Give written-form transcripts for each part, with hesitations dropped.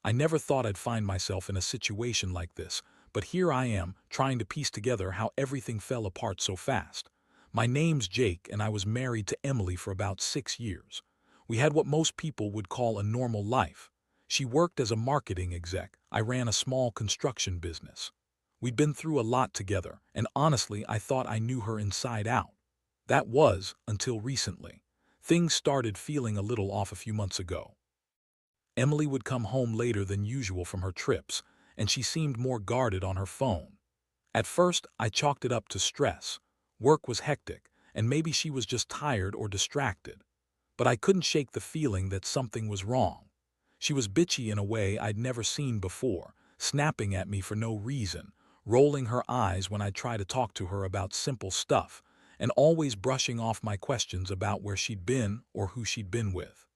I never thought I'd find myself in a situation like this, but here I am, trying to piece together how everything fell apart so fast. My name's Jake, and I was married to Emily for about 6 years. We had what most people would call a normal life. She worked as a marketing exec. I ran a small construction business. We'd been through a lot together, and honestly, I thought I knew her inside out. That was, until recently. Things started feeling a little off a few months ago. Emily would come home later than usual from her trips, and she seemed more guarded on her phone. At first, I chalked it up to stress. Work was hectic, and maybe she was just tired or distracted. But I couldn't shake the feeling that something was wrong. She was bitchy in a way I'd never seen before, snapping at me for no reason, rolling her eyes when I'd try to talk to her about simple stuff, and always brushing off my questions about where she'd been or who she'd been with.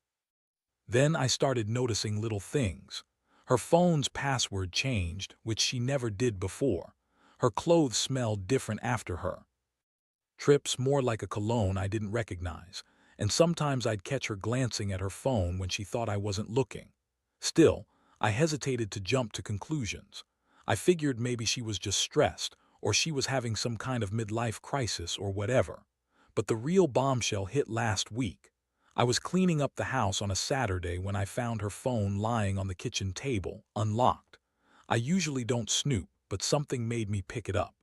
Then I started noticing little things. Her phone's password changed, which she never did before. Her clothes smelled different after her trips, more like a cologne I didn't recognize, and sometimes I'd catch her glancing at her phone when she thought I wasn't looking. Still, I hesitated to jump to conclusions. I figured maybe she was just stressed, or she was having some kind of midlife crisis or whatever. But the real bombshell hit last week. I was cleaning up the house on a Saturday when I found her phone lying on the kitchen table, unlocked. I usually don't snoop, but something made me pick it up.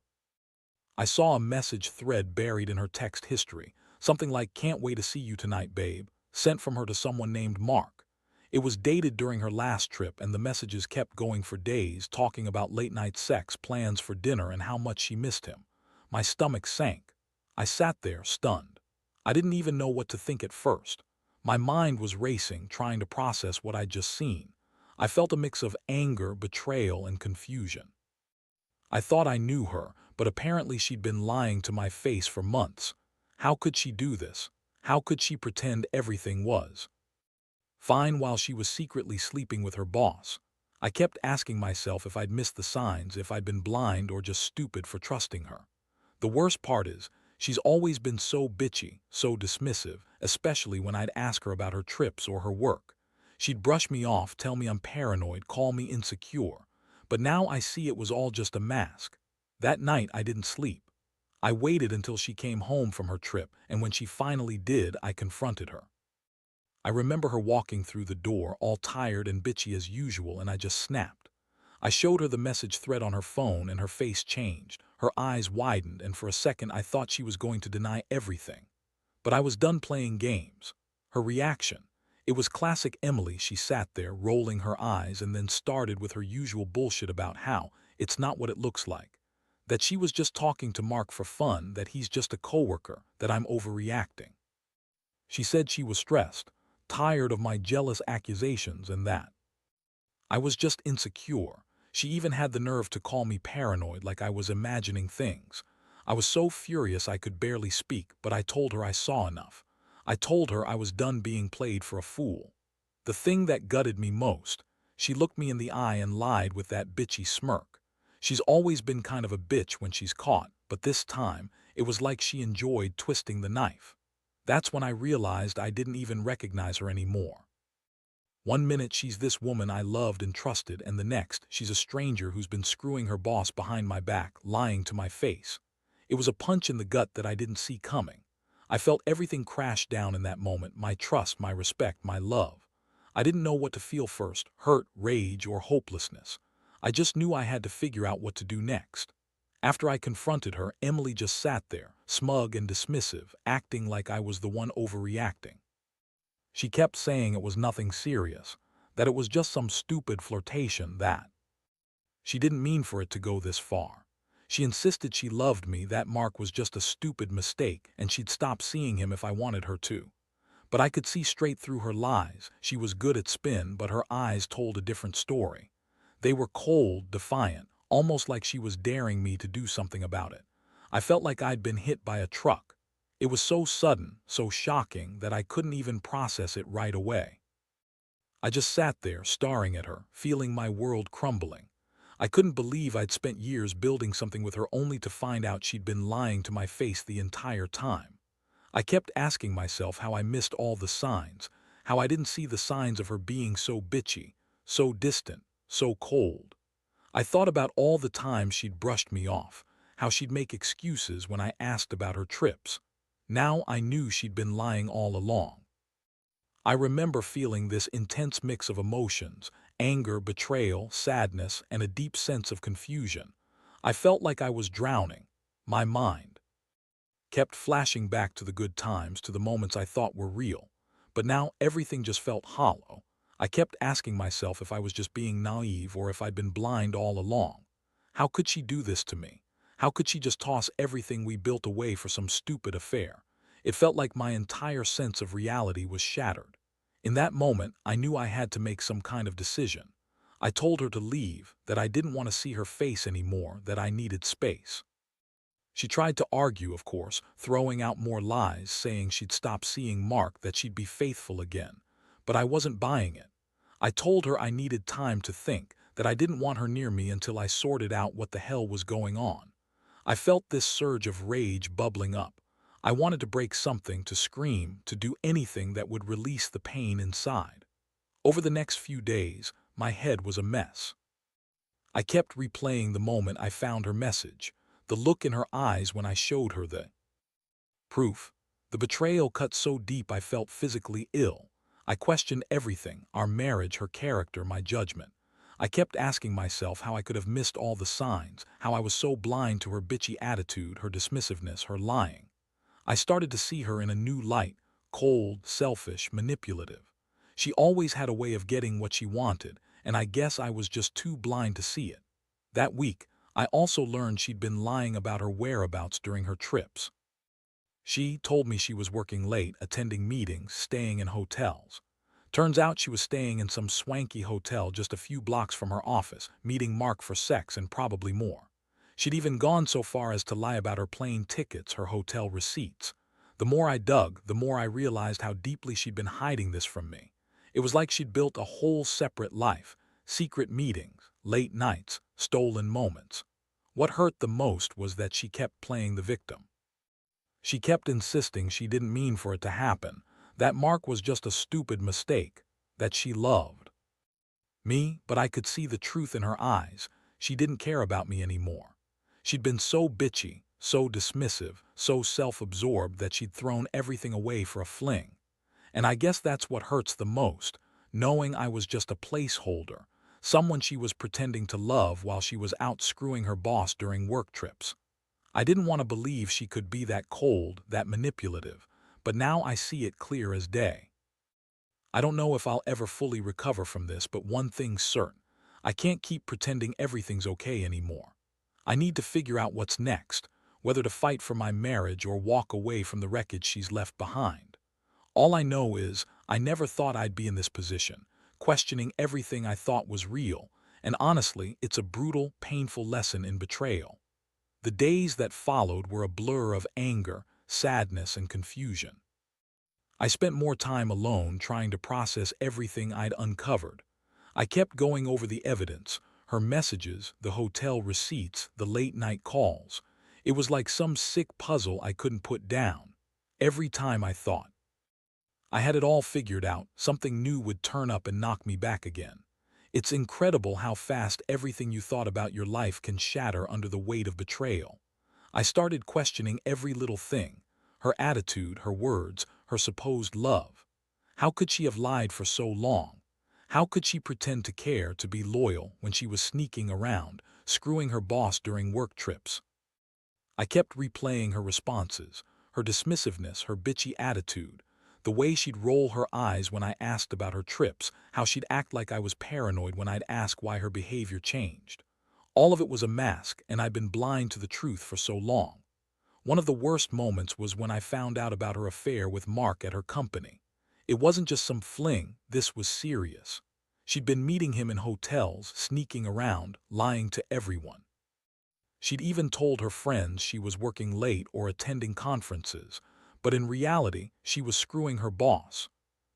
I saw a message thread buried in her text history, something like "Can't wait to see you tonight, babe," sent from her to someone named Mark. It was dated during her last trip, and the messages kept going for days, talking about late-night sex, plans for dinner, and how much she missed him. My stomach sank. I sat there, stunned. I didn't even know what to think at first. My mind was racing, trying to process what I'd just seen. I felt a mix of anger, betrayal, and confusion. I thought I knew her, but apparently she'd been lying to my face for months. How could she do this? How could she pretend everything was fine while she was secretly sleeping with her boss? I kept asking myself if I'd missed the signs, if I'd been blind or just stupid for trusting her. The worst part is, she's always been so bitchy, so dismissive, especially when I'd ask her about her trips or her work. She'd brush me off, tell me I'm paranoid, call me insecure. But now I see it was all just a mask. That night I didn't sleep. I waited until she came home from her trip, and when she finally did, I confronted her. I remember her walking through the door, all tired and bitchy as usual, and I just snapped. I showed her the message thread on her phone, and her face changed. Her eyes widened, and for a second I thought she was going to deny everything. But I was done playing games. Her reaction. It was classic Emily. She sat there, rolling her eyes, and then started with her usual bullshit about how it's not what it looks like. That she was just talking to Mark for fun, that he's just a coworker, that I'm overreacting. She said she was stressed, tired of my jealous accusations, and that I was just insecure. She even had the nerve to call me paranoid, like I was imagining things. I was so furious I could barely speak, but I told her I saw enough. I told her I was done being played for a fool. The thing that gutted me most, she looked me in the eye and lied with that bitchy smirk. She's always been kind of a bitch when she's caught, but this time, it was like she enjoyed twisting the knife. That's when I realized I didn't even recognize her anymore. One minute she's this woman I loved and trusted, and the next she's a stranger who's been screwing her boss behind my back, lying to my face. It was a punch in the gut that I didn't see coming. I felt everything crash down in that moment, my trust, my respect, my love. I didn't know what to feel first, hurt, rage, or hopelessness. I just knew I had to figure out what to do next. After I confronted her, Emily just sat there, smug and dismissive, acting like I was the one overreacting. She kept saying it was nothing serious, that it was just some stupid flirtation, that she didn't mean for it to go this far. She insisted she loved me, that Mark was just a stupid mistake, and she'd stop seeing him if I wanted her to. But I could see straight through her lies. She was good at spin, but her eyes told a different story. They were cold, defiant, almost like she was daring me to do something about it. I felt like I'd been hit by a truck. It was so sudden, so shocking, that I couldn't even process it right away. I just sat there, staring at her, feeling my world crumbling. I couldn't believe I'd spent years building something with her only to find out she'd been lying to my face the entire time. I kept asking myself how I missed all the signs, how I didn't see the signs of her being so bitchy, so distant, so cold. I thought about all the times she'd brushed me off, how she'd make excuses when I asked about her trips. Now I knew she'd been lying all along. I remember feeling this intense mix of emotions: anger, betrayal, sadness, and a deep sense of confusion. I felt like I was drowning. My mind kept flashing back to the good times, to the moments I thought were real. But now everything just felt hollow. I kept asking myself if I was just being naive or if I'd been blind all along. How could she do this to me? How could she just toss everything we built away for some stupid affair? It felt like my entire sense of reality was shattered. In that moment, I knew I had to make some kind of decision. I told her to leave, that I didn't want to see her face anymore, that I needed space. She tried to argue, of course, throwing out more lies, saying she'd stop seeing Mark, that she'd be faithful again. But I wasn't buying it. I told her I needed time to think, that I didn't want her near me until I sorted out what the hell was going on. I felt this surge of rage bubbling up. I wanted to break something, to scream, to do anything that would release the pain inside. Over the next few days, my head was a mess. I kept replaying the moment I found her message, the look in her eyes when I showed her the proof. The betrayal cut so deep I felt physically ill. I questioned everything: our marriage, her character, my judgment. I kept asking myself how I could have missed all the signs, how I was so blind to her bitchy attitude, her dismissiveness, her lying. I started to see her in a new light: cold, selfish, manipulative. She always had a way of getting what she wanted, and I guess I was just too blind to see it. That week, I also learned she'd been lying about her whereabouts during her trips. She told me she was working late, attending meetings, staying in hotels. Turns out she was staying in some swanky hotel just a few blocks from her office, meeting Mark for sex and probably more. She'd even gone so far as to lie about her plane tickets, her hotel receipts. The more I dug, the more I realized how deeply she'd been hiding this from me. It was like she'd built a whole separate life: secret meetings, late nights, stolen moments. What hurt the most was that she kept playing the victim. She kept insisting she didn't mean for it to happen, that Mark was just a stupid mistake, that she loved me, but I could see the truth in her eyes. She didn't care about me anymore. She'd been so bitchy, so dismissive, so self-absorbed that she'd thrown everything away for a fling. And I guess that's what hurts the most, knowing I was just a placeholder, someone she was pretending to love while she was out screwing her boss during work trips. I didn't want to believe she could be that cold, that manipulative, but now I see it clear as day. I don't know if I'll ever fully recover from this, but one thing's certain: I can't keep pretending everything's okay anymore. I need to figure out what's next, whether to fight for my marriage or walk away from the wreckage she's left behind. All I know is I never thought I'd be in this position, questioning everything I thought was real, and honestly, it's a brutal, painful lesson in betrayal. The days that followed were a blur of anger, sadness, and confusion. I spent more time alone, trying to process everything I'd uncovered. I kept going over the evidence: her messages, the hotel receipts, the late-night calls. It was like some sick puzzle I couldn't put down. Every time I thought I had it all figured out, something new would turn up and knock me back again. It's incredible how fast everything you thought about your life can shatter under the weight of betrayal. I started questioning every little thing: her attitude, her words, her supposed love. How could she have lied for so long? How could she pretend to care, to be loyal, when she was sneaking around, screwing her boss during work trips? I kept replaying her responses: her dismissiveness, her bitchy attitude, the way she'd roll her eyes when I asked about her trips, how she'd act like I was paranoid when I'd ask why her behavior changed. All of it was a mask, and I'd been blind to the truth for so long. One of the worst moments was when I found out about her affair with Mark at her company. It wasn't just some fling, this was serious. She'd been meeting him in hotels, sneaking around, lying to everyone. She'd even told her friends she was working late or attending conferences, but in reality, she was screwing her boss.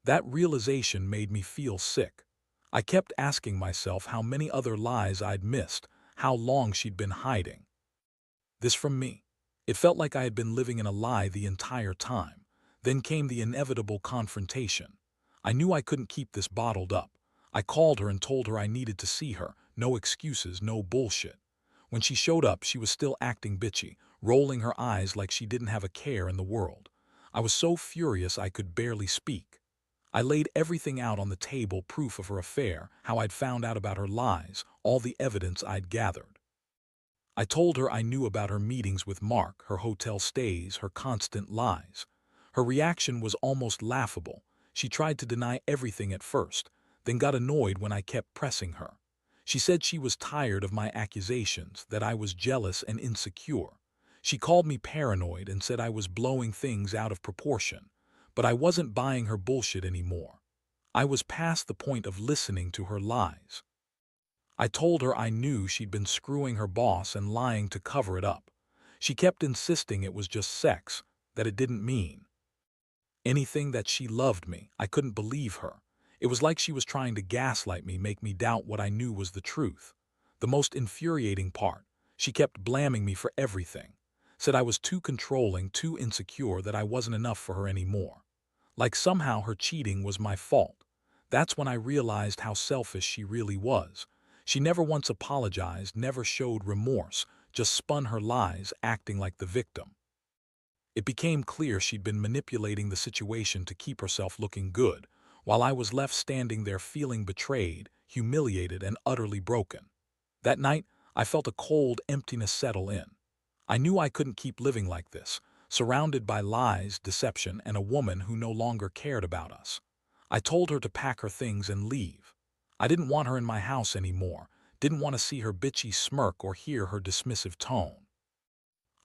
That realization made me feel sick. I kept asking myself how many other lies I'd missed, how long she'd been hiding this from me. It felt like I had been living in a lie the entire time. Then came the inevitable confrontation. I knew I couldn't keep this bottled up. I called her and told her I needed to see her. No excuses, no bullshit. When she showed up, she was still acting bitchy, rolling her eyes like she didn't have a care in the world. I was so furious I could barely speak. I laid everything out on the table, proof of her affair, how I'd found out about her lies, all the evidence I'd gathered. I told her I knew about her meetings with Mark, her hotel stays, her constant lies. Her reaction was almost laughable. She tried to deny everything at first, then got annoyed when I kept pressing her. She said she was tired of my accusations, that I was jealous and insecure. She called me paranoid and said I was blowing things out of proportion. But I wasn't buying her bullshit anymore. I was past the point of listening to her lies. I told her I knew she'd been screwing her boss and lying to cover it up. She kept insisting it was just sex, that it didn't mean anything, that she loved me. I couldn't believe her. It was like she was trying to gaslight me, make me doubt what I knew was the truth. The most infuriating part, she kept blaming me for everything. Said I was too controlling, too insecure, that I wasn't enough for her anymore. Like somehow her cheating was my fault. That's when I realized how selfish she really was. She never once apologized, never showed remorse, just spun her lies, acting like the victim. It became clear she'd been manipulating the situation to keep herself looking good, while I was left standing there feeling betrayed, humiliated, and utterly broken. That night, I felt a cold emptiness settle in. I knew I couldn't keep living like this, surrounded by lies, deception, and a woman who no longer cared about us. I told her to pack her things and leave. I didn't want her in my house anymore, didn't want to see her bitchy smirk or hear her dismissive tone.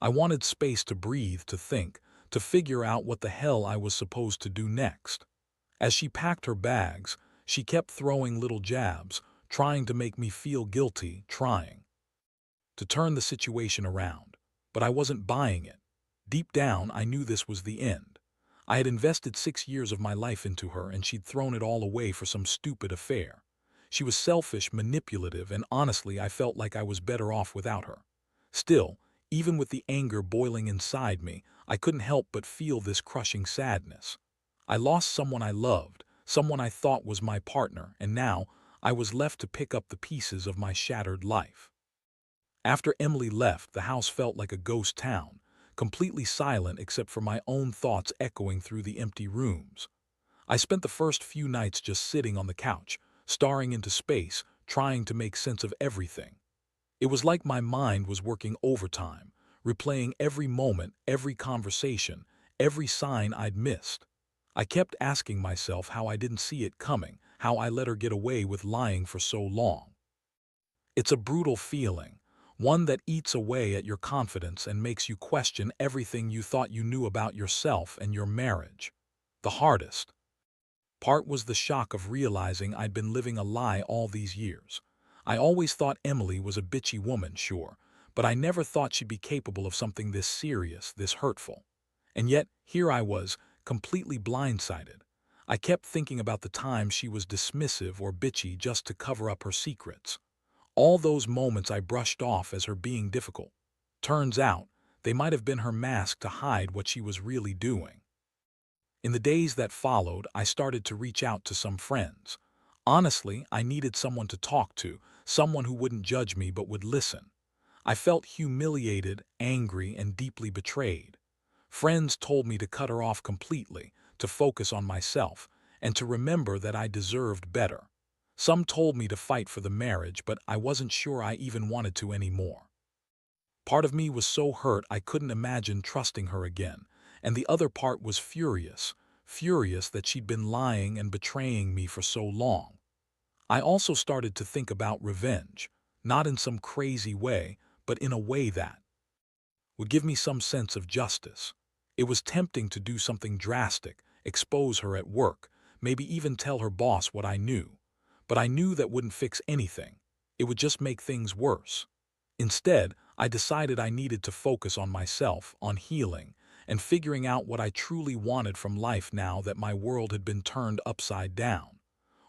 I wanted space to breathe, to think, to figure out what the hell I was supposed to do next. As she packed her bags, she kept throwing little jabs, trying to make me feel guilty, trying to turn the situation around. But I wasn't buying it. Deep down, I knew this was the end. I had invested 6 years of my life into her, and she'd thrown it all away for some stupid affair. She was selfish, manipulative, and honestly, I felt like I was better off without her. Still, even with the anger boiling inside me, I couldn't help but feel this crushing sadness. I lost someone I loved, someone I thought was my partner, and now I was left to pick up the pieces of my shattered life. After Emily left, the house felt like a ghost town, completely silent except for my own thoughts echoing through the empty rooms. I spent the first few nights just sitting on the couch, staring into space, trying to make sense of everything. It was like my mind was working overtime, replaying every moment, every conversation, every sign I'd missed. I kept asking myself how I didn't see it coming, how I let her get away with lying for so long. It's a brutal feeling, one that eats away at your confidence and makes you question everything you thought you knew about yourself and your marriage. The hardest part was the shock of realizing I'd been living a lie all these years. I always thought Emily was a bitchy woman, sure, but I never thought she'd be capable of something this serious, this hurtful. And yet, here I was, completely blindsided. I kept thinking about the times she was dismissive or bitchy just to cover up her secrets. All those moments I brushed off as her being difficult. Turns out, they might have been her mask to hide what she was really doing. In the days that followed, I started to reach out to some friends. Honestly, I needed someone to talk to, someone who wouldn't judge me but would listen. I felt humiliated, angry, and deeply betrayed. Friends told me to cut her off completely, to focus on myself, and to remember that I deserved better. Some told me to fight for the marriage, but I wasn't sure I even wanted to anymore. Part of me was so hurt I couldn't imagine trusting her again, and the other part was furious, furious that she'd been lying and betraying me for so long. I also started to think about revenge, not in some crazy way, but in a way that would give me some sense of justice. It was tempting to do something drastic, expose her at work, maybe even tell her boss what I knew. But I knew that wouldn't fix anything. It would just make things worse. Instead, I decided I needed to focus on myself, on healing, and figuring out what I truly wanted from life now that my world had been turned upside down.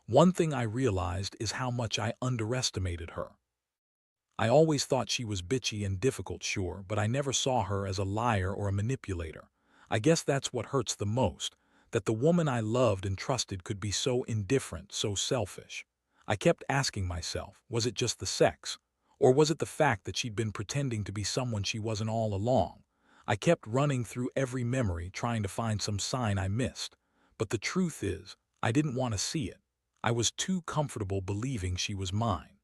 One thing I realized is how much I underestimated her. I always thought she was bitchy and difficult, sure, but I never saw her as a liar or a manipulator. I guess that's what hurts the most, that the woman I loved and trusted could be so indifferent, so selfish. I kept asking myself, was it just the sex? Or was it the fact that she'd been pretending to be someone she wasn't all along? I kept running through every memory trying to find some sign I missed. But the truth is, I didn't want to see it. I was too comfortable believing she was mine.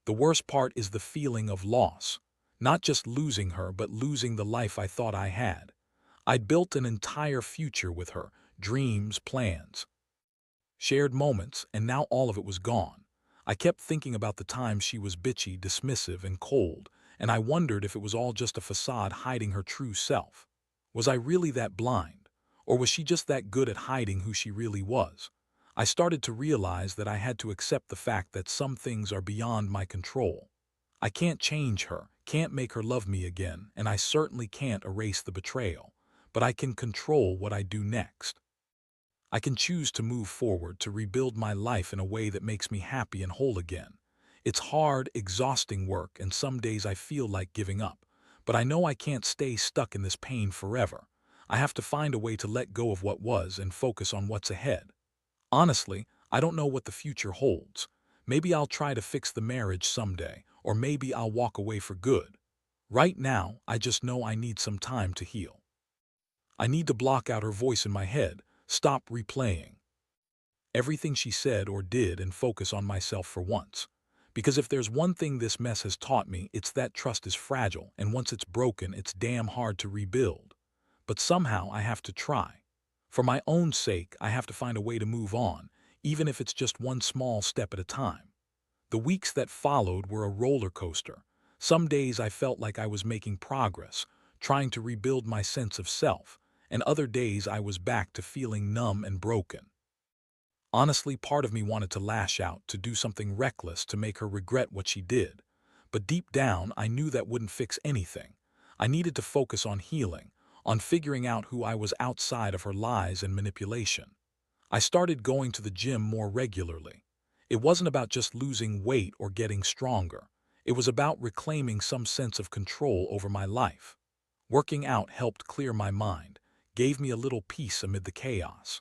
The worst part is the feeling of loss. Not just losing her, but losing the life I thought I had. I'd built an entire future with her, dreams, plans, shared moments, and now all of it was gone. I kept thinking about the times she was bitchy, dismissive, and cold, and I wondered if it was all just a facade hiding her true self. Was I really that blind? Or was she just that good at hiding who she really was? I started to realize that I had to accept the fact that some things are beyond my control. I can't change her, can't make her love me again, and I certainly can't erase the betrayal. But I can control what I do next. I can choose to move forward, to rebuild my life in a way that makes me happy and whole again. It's hard, exhausting work, and some days I feel like giving up. But I know I can't stay stuck in this pain forever. I have to find a way to let go of what was and focus on what's ahead. Honestly, I don't know what the future holds. Maybe I'll try to fix the marriage someday, or maybe I'll walk away for good. Right now, I just know I need some time to heal. I need to block out her voice in my head, stop replaying everything she said or did, and focus on myself for once. Because if there's one thing this mess has taught me, it's that trust is fragile, and once it's broken, it's damn hard to rebuild. But somehow I have to try. For my own sake, I have to find a way to move on, even if it's just one small step at a time. The weeks that followed were a roller coaster. Some days I felt like I was making progress, trying to rebuild my sense of self, and other days I was back to feeling numb and broken. Honestly, part of me wanted to lash out, to do something reckless to make her regret what she did. But deep down, I knew that wouldn't fix anything. I needed to focus on healing, on figuring out who I was outside of her lies and manipulation. I started going to the gym more regularly. It wasn't about just losing weight or getting stronger. It was about reclaiming some sense of control over my life. Working out helped clear my mind, gave me a little peace amid the chaos.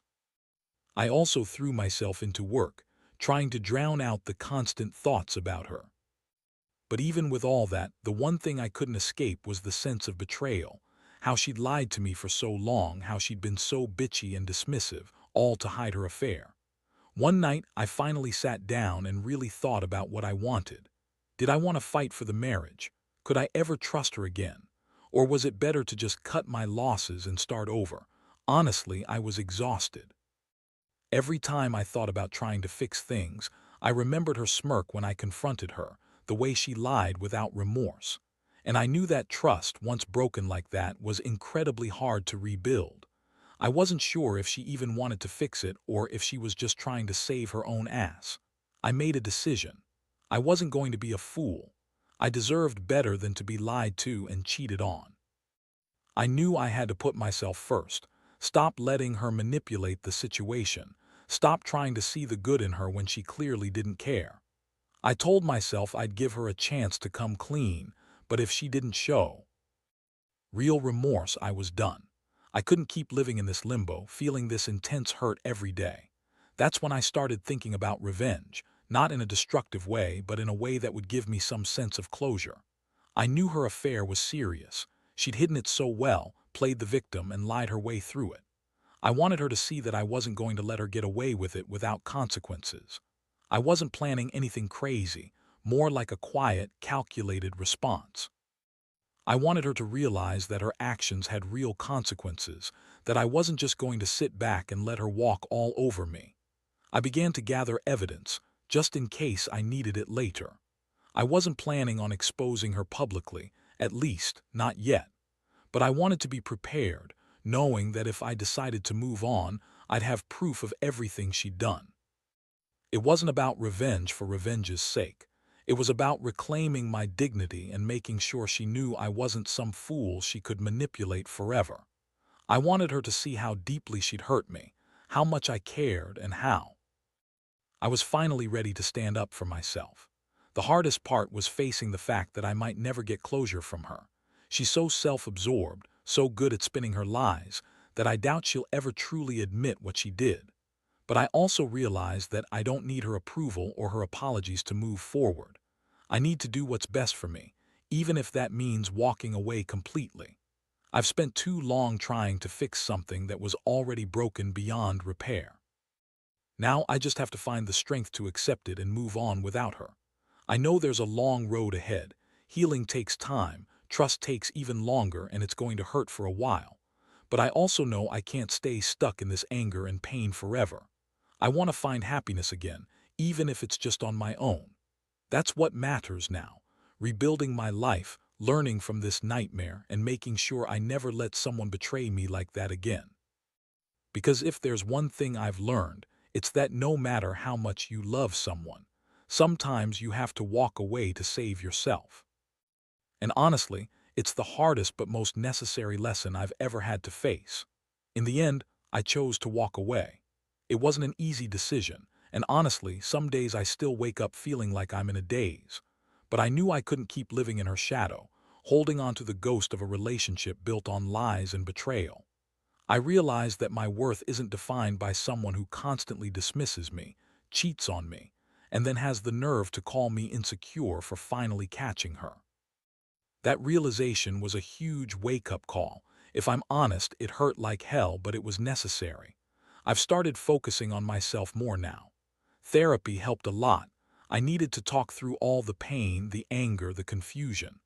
I also threw myself into work, trying to drown out the constant thoughts about her. But even with all that, the one thing I couldn't escape was the sense of betrayal. How she'd lied to me for so long, how she'd been so bitchy and dismissive, all to hide her affair. One night, I finally sat down and really thought about what I wanted. Did I want to fight for the marriage? Could I ever trust her again? Or was it better to just cut my losses and start over? Honestly, I was exhausted. Every time I thought about trying to fix things, I remembered her smirk when I confronted her, the way she lied without remorse. And I knew that trust, once broken like that, was incredibly hard to rebuild. I wasn't sure if she even wanted to fix it or if she was just trying to save her own ass. I made a decision. I wasn't going to be a fool. I deserved better than to be lied to and cheated on. I knew I had to put myself first, stop letting her manipulate the situation, stop trying to see the good in her when she clearly didn't care. I told myself I'd give her a chance to come clean, but if she didn't show real remorse, I was done. I couldn't keep living in this limbo, feeling this intense hurt every day. That's when I started thinking about revenge, not in a destructive way, but in a way that would give me some sense of closure. I knew her affair was serious. She'd hidden it so well, played the victim, and lied her way through it. I wanted her to see that I wasn't going to let her get away with it without consequences. I wasn't planning anything crazy, more like a quiet, calculated response. I wanted her to realize that her actions had real consequences, that I wasn't just going to sit back and let her walk all over me. I began to gather evidence, just in case I needed it later. I wasn't planning on exposing her publicly, at least, not yet. But I wanted to be prepared, knowing that if I decided to move on, I'd have proof of everything she'd done. It wasn't about revenge for revenge's sake. It was about reclaiming my dignity and making sure she knew I wasn't some fool she could manipulate forever. I wanted her to see how deeply she'd hurt me, how much I cared, and how I was finally ready to stand up for myself. The hardest part was facing the fact that I might never get closure from her. She's so self-absorbed, so good at spinning her lies, that I doubt she'll ever truly admit what she did. But I also realized that I don't need her approval or her apologies to move forward. I need to do what's best for me, even if that means walking away completely. I've spent too long trying to fix something that was already broken beyond repair. Now I just have to find the strength to accept it and move on without her. I know there's a long road ahead. Healing takes time, trust takes even longer, and it's going to hurt for a while. But I also know I can't stay stuck in this anger and pain forever. I want to find happiness again, even if it's just on my own. That's what matters now. Rebuilding my life, learning from this nightmare, and making sure I never let someone betray me like that again. Because if there's one thing I've learned, it's that no matter how much you love someone, sometimes you have to walk away to save yourself. And honestly, it's the hardest but most necessary lesson I've ever had to face. In the end, I chose to walk away. It wasn't an easy decision, and honestly, some days I still wake up feeling like I'm in a daze. But I knew I couldn't keep living in her shadow, holding on to the ghost of a relationship built on lies and betrayal. I realized that my worth isn't defined by someone who constantly dismisses me, cheats on me, and then has the nerve to call me insecure for finally catching her. That realization was a huge wake-up call. If I'm honest, it hurt like hell, but it was necessary. I've started focusing on myself more now. Therapy helped a lot. I needed to talk through all the pain, the anger, the confusion.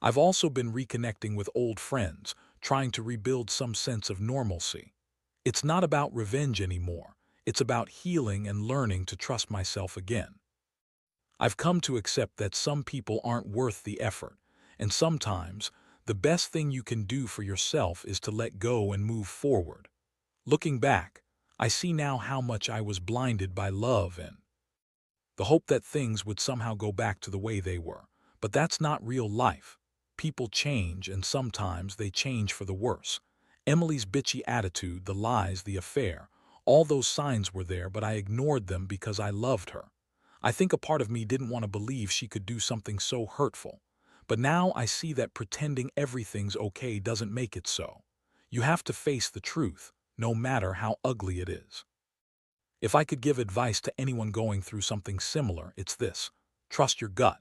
I've also been reconnecting with old friends, trying to rebuild some sense of normalcy. It's not about revenge anymore. It's about healing and learning to trust myself again. I've come to accept that some people aren't worth the effort, and sometimes the best thing you can do for yourself is to let go and move forward. Looking back, I see now how much I was blinded by love and the hope that things would somehow go back to the way they were. But that's not real life. People change, and sometimes they change for the worse. Emily's bitchy attitude, the lies, the affair, all those signs were there, but I ignored them because I loved her. I think a part of me didn't want to believe she could do something so hurtful. But now I see that pretending everything's okay doesn't make it so. You have to face the truth, no matter how ugly it is. If I could give advice to anyone going through something similar, it's this: trust your gut.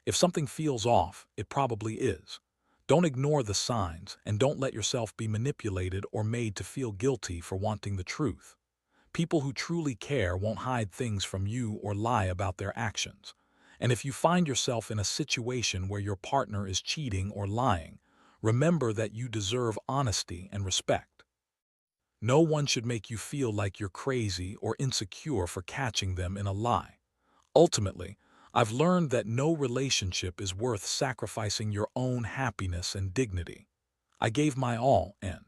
If something feels off, it probably is. Don't ignore the signs, and don't let yourself be manipulated or made to feel guilty for wanting the truth. People who truly care won't hide things from you or lie about their actions. And if you find yourself in a situation where your partner is cheating or lying, remember that you deserve honesty and respect. No one should make you feel like you're crazy or insecure for catching them in a lie. Ultimately, I've learned that no relationship is worth sacrificing your own happiness and dignity. I gave my all, and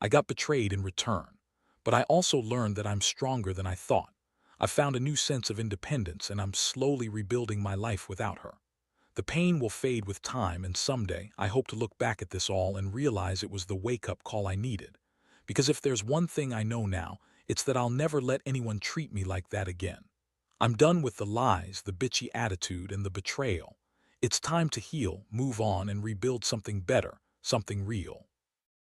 I got betrayed in return. But I also learned that I'm stronger than I thought. I've found a new sense of independence, and I'm slowly rebuilding my life without her. The pain will fade with time, and someday I hope to look back at this all and realize it was the wake-up call I needed. Because if there's one thing I know now, it's that I'll never let anyone treat me like that again. I'm done with the lies, the bitchy attitude, and the betrayal. It's time to heal, move on, and rebuild something better, something real.